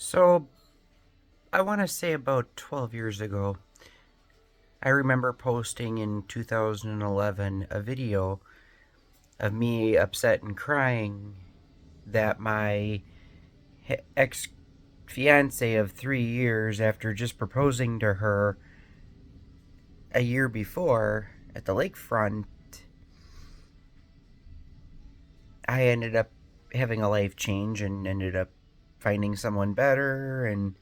So, I want to say about 12 years ago, I remember posting in 2011 a video of me upset and crying that my ex fiance of 3 years, after just proposing to her a year before at the lakefront, I ended up having a life change and ended up finding someone better. And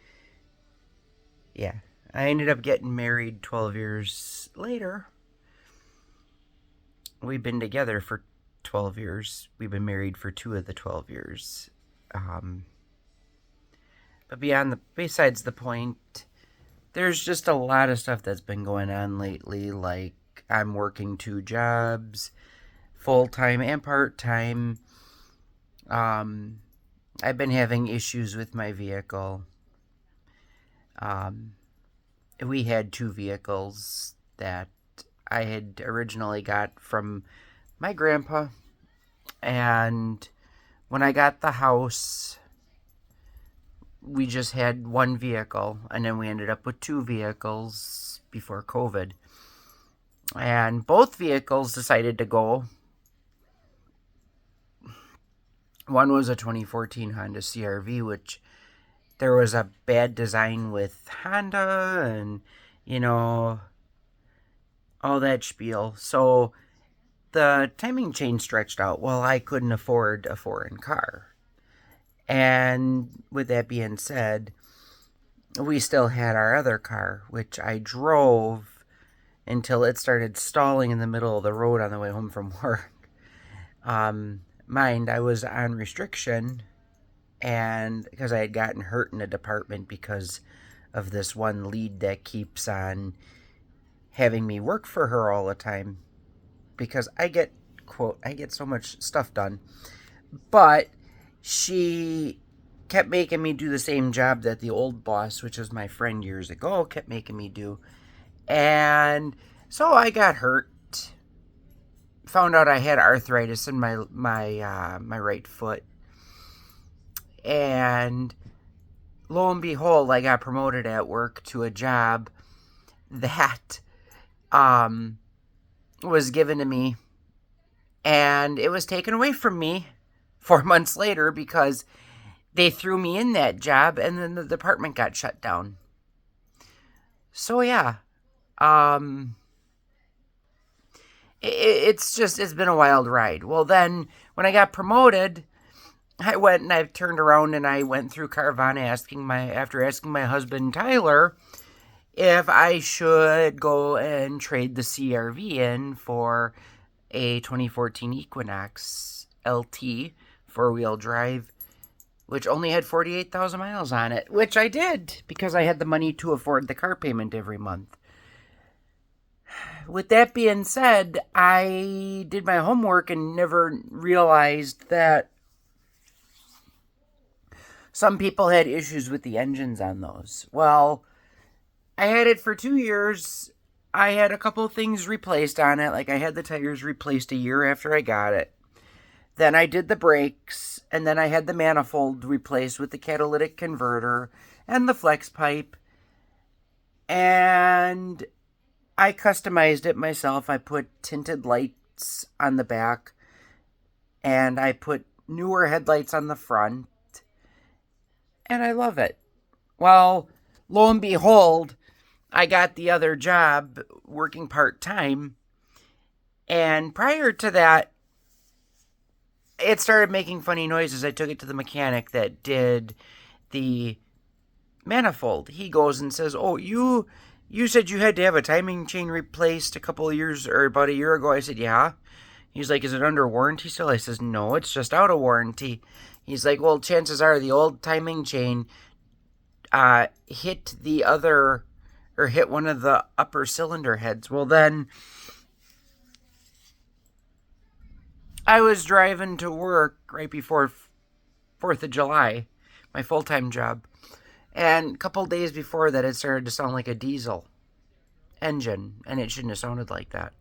yeah, I ended up getting married 12 years later. We've been together for 12 years. We've been married for 2 of the 12 years. Um, but besides the point, there's just a lot of stuff that's been going on lately. Like, I'm working 2 jobs, full time and part time. Um, I've been having issues with my vehicle. Um, we had 2 vehicles that I had originally got from my grandpa, and when I got the house, we just had 1 vehicle, and then we ended up with 2 vehicles before COVID. And both vehicles decided to go. One was a 2014 Honda CR-V, which there was a bad design with Honda and, all that spiel. So the timing chain stretched out. Well, I couldn't afford a foreign car. And with that being said, we still had our other car, which I drove until it started stalling in the middle of the road on the way home from work. Mind, I was on restriction, and because I had gotten hurt in a department because of this one lead that keeps on having me work for her all the time, because I get so much stuff done. But she kept making me do the same job that the old boss, which was my friend years ago, kept making me do. And so I got hurt. Found out I had arthritis in my right foot. And lo and behold, I got promoted at work to a job that was given to me, and it was taken away from me 4 months later because they threw me in that job, and then the department got shut down. So yeah, it's been a wild ride. Well, then when I got promoted, I went and I turned around and I went through Carvana after asking my husband Tyler if I should go and trade the CR-V in for a 2014 Equinox LT 4-wheel drive, which only had 48,000 miles on it, which I did because I had the money to afford the car payment every month. With that being said, I did my homework and never realized that some people had issues with the engines on those. Well, I had it for 2 years. I had a couple things replaced on it. Like, I had the tires replaced a year after I got it. Then I did the brakes, and then I had the manifold replaced with the catalytic converter and the flex pipe. And I customized it myself. I put tinted lights on the back, and I put newer headlights on the front, and I love it. Well, lo and behold, I got the other job working part-time, and prior to that, it started making funny noises. I took it to the mechanic that did the manifold. He goes and says, "Oh, you said you had to have a timing chain replaced about a year ago." I said, "Yeah." He's like, "Is it under warranty still?" I says, "No, it's just out of warranty." He's like, "Well, chances are the old timing chain hit one of the upper cylinder heads." Well, then I was driving to work right before 4th of July, my full-time job. And a couple days before that, it started to sound like a diesel engine, and it shouldn't have sounded like that.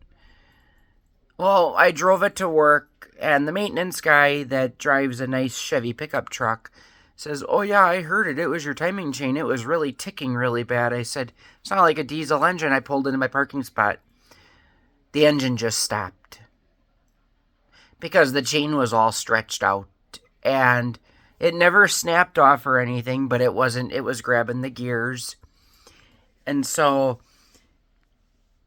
Well, I drove it to work, and the maintenance guy that drives a nice Chevy pickup truck Says, "Oh yeah, I heard it. It was your timing chain. It was really ticking really bad." I said, "It's not like a diesel engine." I pulled into my parking spot. The engine just stopped because the chain was all stretched out, and it never snapped off or anything, but it was grabbing the gears. And so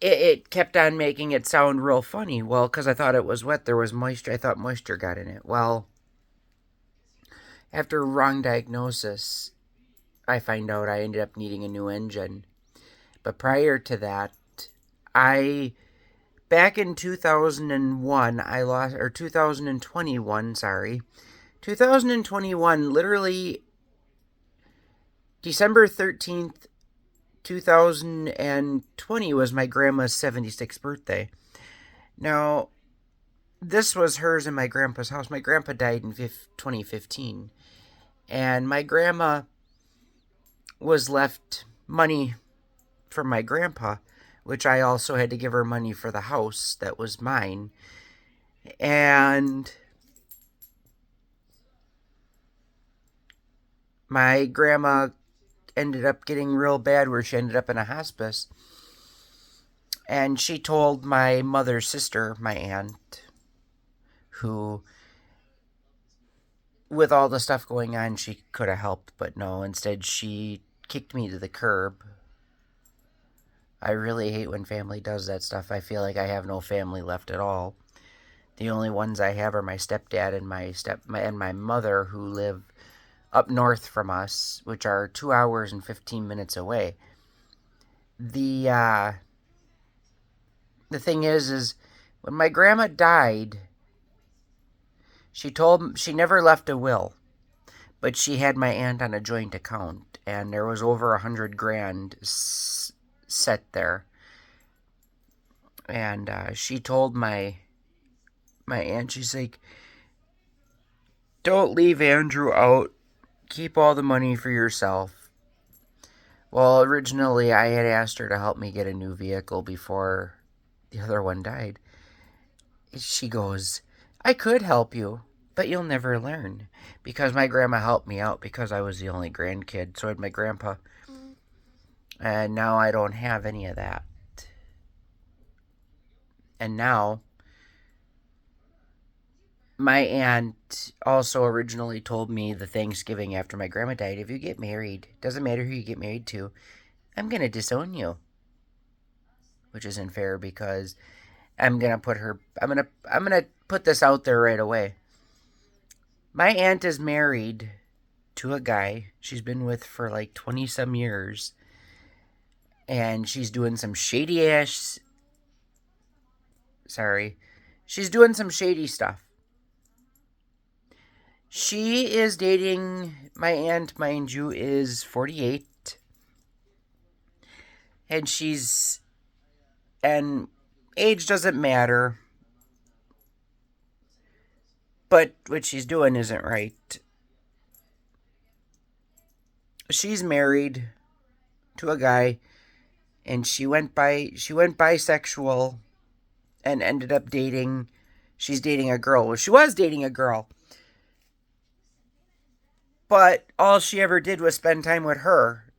it kept on making it sound real funny. Well, because I thought it was wet, there was moisture. I thought moisture got in it. Well, after wrong diagnosis, I find out I ended up needing a new engine. But prior to that, back in 2001, 2021, literally December 13th, 2020 was my grandma's 76th birthday. Now, this was hers in my grandpa's house. My grandpa died in 2015. And my grandma was left money from my grandpa, which I also had to give her money for the house that was mine. And my grandma ended up getting real bad where she ended up in a hospice. And she told my mother's sister, my aunt, who, with all the stuff going on, she could have helped, but no, instead she kicked me to the curb. I really hate when family does that stuff. I feel like I have no family left at all. The only ones I have are my stepdad and my mother, who live up north from us, which are 2 hours and 15 minutes away. The thing is when my grandma died, she never left a will, but she had my aunt on a joint account, and there was over $100,000 set there. And she told my aunt, she's like, "Don't leave Andrew out. Keep all the money for yourself." Well, originally I had asked her to help me get a new vehicle before the other one died. She goes, "I could help you, but you'll never learn." Because my grandma helped me out because I was the only grandkid. So had my grandpa. And now I don't have any of that. And now, my aunt also originally told me the Thanksgiving after my grandma died, "If you get married, doesn't matter who you get married to, I'm going to disown you." Which isn't fair, because I'm going to put this out there right away. My aunt is married to a guy she's been with for like 20 some years. And she's doing some shady stuff. She is dating, my aunt, mind you, is 48. And age doesn't matter. But what she's doing isn't right. She's married to a guy, and she went bisexual and ended up she's dating a girl. Well, she was dating a girl. But all she ever did was spend time with her.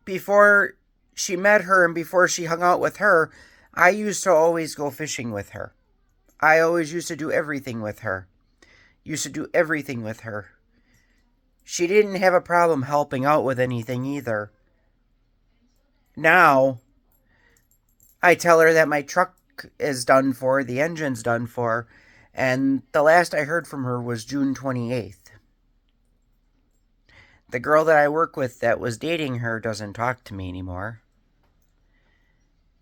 Before she met her and before she hung out with her, I used to always go fishing with her. I always used to do everything with her. She didn't have a problem helping out with anything either. Now, I tell her that my truck is done for, the engine's done for, and the last I heard from her was June 28th. The girl that I work with that was dating her doesn't talk to me anymore.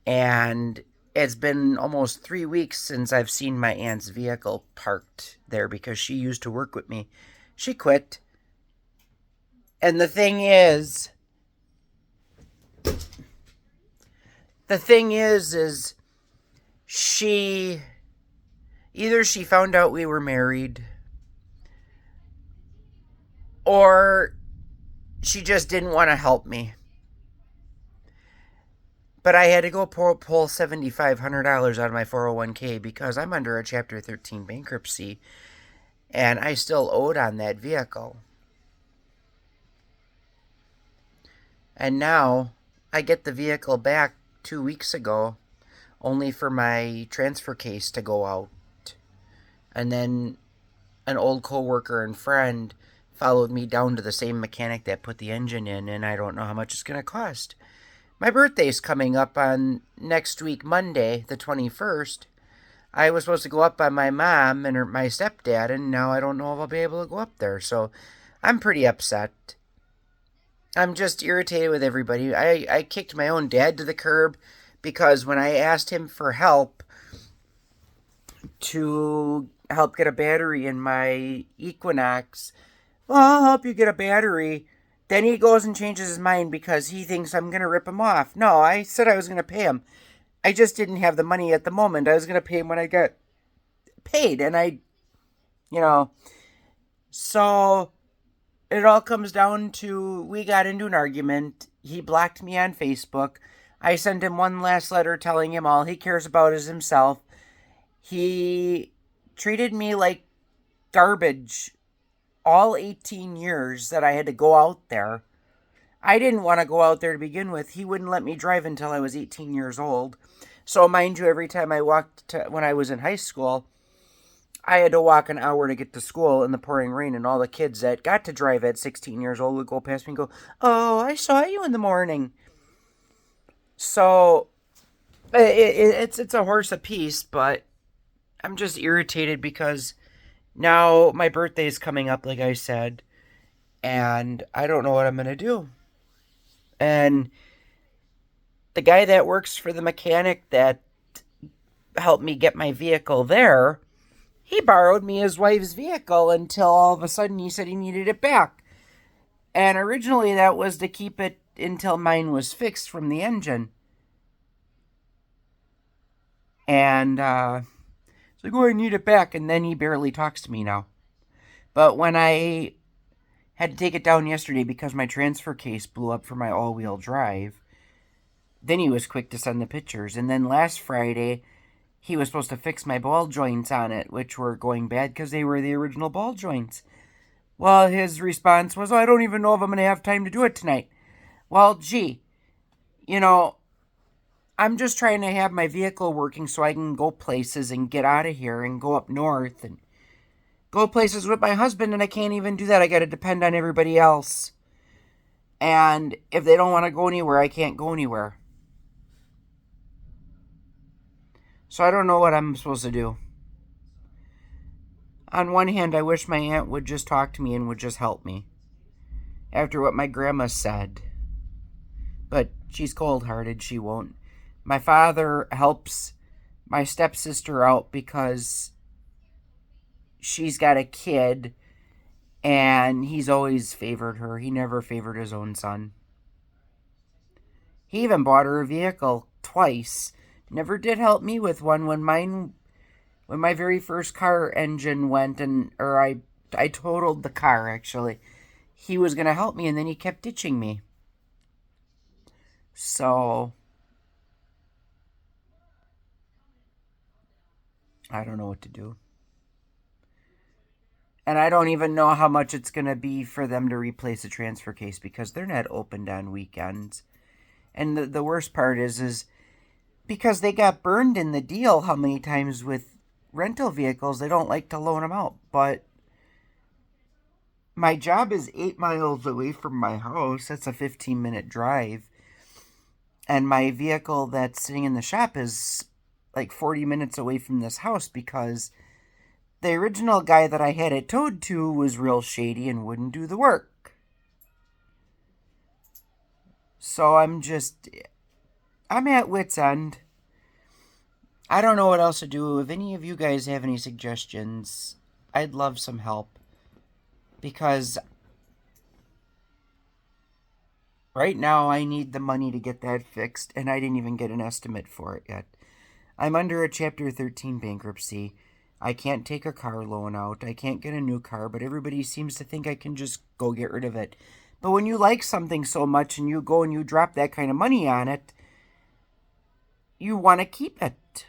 And it's been almost 3 weeks since I've seen my aunt's vehicle parked there because she used to work with me. She quit. And the thing is she found out we were married, or she just didn't want to help me. But I had to go pull $7,500 out of my 401k because I'm under a Chapter 13 bankruptcy, and I still owed on that vehicle. And now I get the vehicle back 2 weeks ago, only for my transfer case to go out. And then an old coworker and friend followed me down to the same mechanic that put the engine in, and I don't know how much it's going to cost. My birthday's coming up on next week, Monday, the 21st. I was supposed to go up on my mom and my stepdad, and now I don't know if I'll be able to go up there. So I'm pretty upset. I'm just irritated with everybody. I kicked my own dad to the curb because when I asked him for help to help get a battery in my Equinox, well, I'll help you get a battery. Then he goes and changes his mind because he thinks I'm going to rip him off. No, I said I was going to pay him. I just didn't have the money at the moment. I was going to pay him when I got paid. And so it all comes down to we got into an argument. He blocked me on Facebook. I sent him one last letter telling him all he cares about is himself. He treated me like garbage all 18 years that I had to go out there. I didn't want to go out there to begin with. He wouldn't let me drive until I was 18 years old. So mind you, every time I walked when I was in high school, I had to walk an hour to get to school in the pouring rain, and all the kids that got to drive at 16 years old would go past me and go, "Oh, I saw you in the morning." So it's a horse apiece, but I'm just irritated because now my birthday is coming up, like I said, and I don't know what I'm going to do. And the guy that works for the mechanic that helped me get my vehicle there, he borrowed me his wife's vehicle until all of a sudden he said he needed it back. And originally that was to keep it until mine was fixed from the engine. And it's like, oh, I need it back. And then he barely talks to me now. But when I had to take it down yesterday because my transfer case blew up for my all-wheel drive, then he was quick to send the pictures. And then last Friday, he was supposed to fix my ball joints on it, which were going bad because they were the original ball joints. Well, his response was, oh, I don't even know if I'm going to have time to do it tonight. Well, gee, I'm just trying to have my vehicle working so I can go places and get out of here and go up north and go places with my husband, and I can't even do that. I got to depend on everybody else. And if they don't want to go anywhere, I can't go anywhere. So I don't know what I'm supposed to do. On one hand, I wish my aunt would just talk to me and would just help me after what my grandma said. But she's cold-hearted. She won't. My father helps my stepsister out because she's got a kid, and he's always favored her. He never favored his own son. He even bought her a vehicle twice. Never did help me with one when my very first car engine went, or I totaled the car, actually. He was going to help me, and then he kept ditching me. So I don't know what to do. And I don't even know how much it's going to be for them to replace the transfer case because they're not opened on weekends. And the worst part is because they got burned in the deal how many times with rental vehicles, they don't like to loan them out. But my job is 8 miles away from my house. That's a 15-minute drive. And my vehicle that's sitting in the shop is like 40 minutes away from this house because the original guy that I had it towed to was real shady and wouldn't do the work. So I'm at wit's end. I don't know what else to do. If any of you guys have any suggestions, I'd love some help. Because right now I need the money to get that fixed, and I didn't even get an estimate for it yet. I'm under a Chapter 13 bankruptcy. I can't take a car loan out. I can't get a new car, but everybody seems to think I can just go get rid of it. But when you like something so much and you go and you drop that kind of money on it, you want to keep it.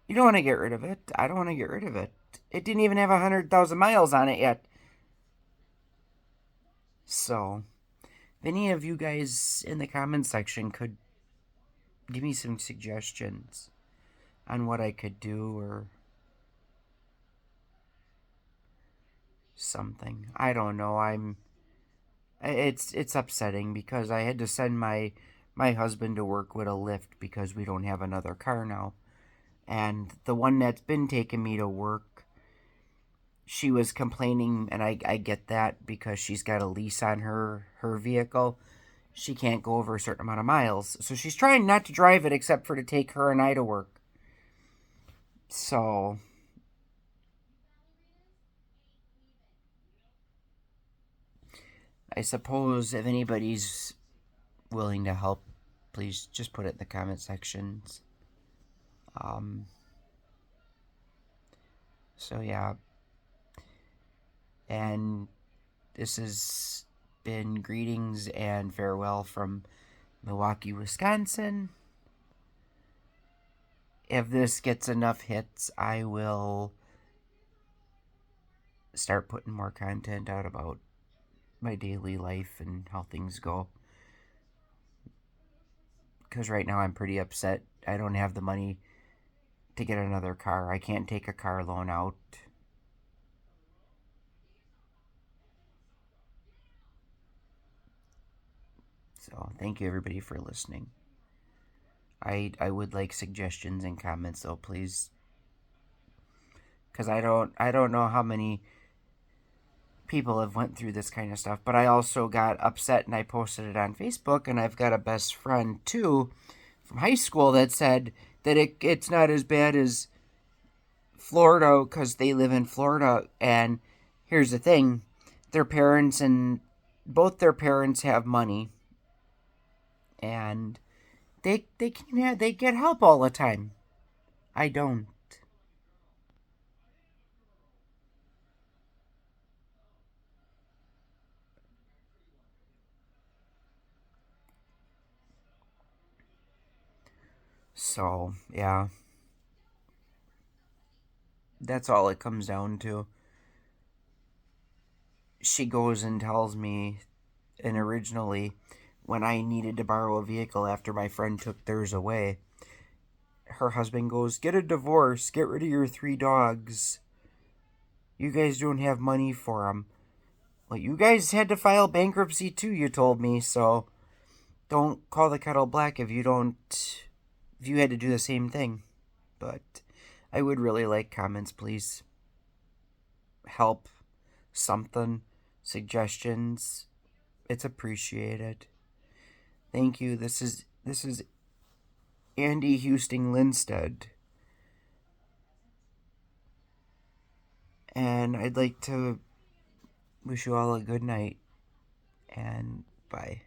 You don't want to get rid of it. I don't want to get rid of it. It didn't even have 100,000 miles on it yet. So, If any of you guys in the comments section could give me some suggestions on what I could do or something. I don't know. It's upsetting because I had to send my husband to work with a lift because we don't have another car now. And the one that's been taking me to work, she was complaining, and I get that because she's got a lease on her vehicle. She can't go over a certain amount of miles. So she's trying not to drive it except for to take her and I to work. So I suppose if anybody's willing to help, please just put it in the comment sections. So yeah. And this has been greetings and farewell from Milwaukee, Wisconsin. If this gets enough hits, I will start putting more content out about my daily life and how things go. Because right now I'm pretty upset. I don't have the money to get another car. I can't take a car loan out. So thank you everybody for listening. I would like suggestions and comments though, please. Because I don't know how many people have went through this kind of stuff, but I also got upset and I posted it on Facebook, and I've got a best friend too from high school that said that it's not as bad as Florida because they live in Florida. And here's the thing, both their parents have money, and they get help all the time. I don't. So yeah, that's all it comes down to. She goes and tells me, and originally, when I needed to borrow a vehicle after my friend took theirs away, her husband goes, "Get a divorce, get rid of your 3 dogs. You guys don't have money for them." Well, you guys had to file bankruptcy too, you told me, so don't call the kettle black if you had to do the same thing. But I would really like comments, please. Help, something, suggestions. It's appreciated. Thank you. This is Andy Husting-Linstedt. And I'd like to wish you all a good night, and bye.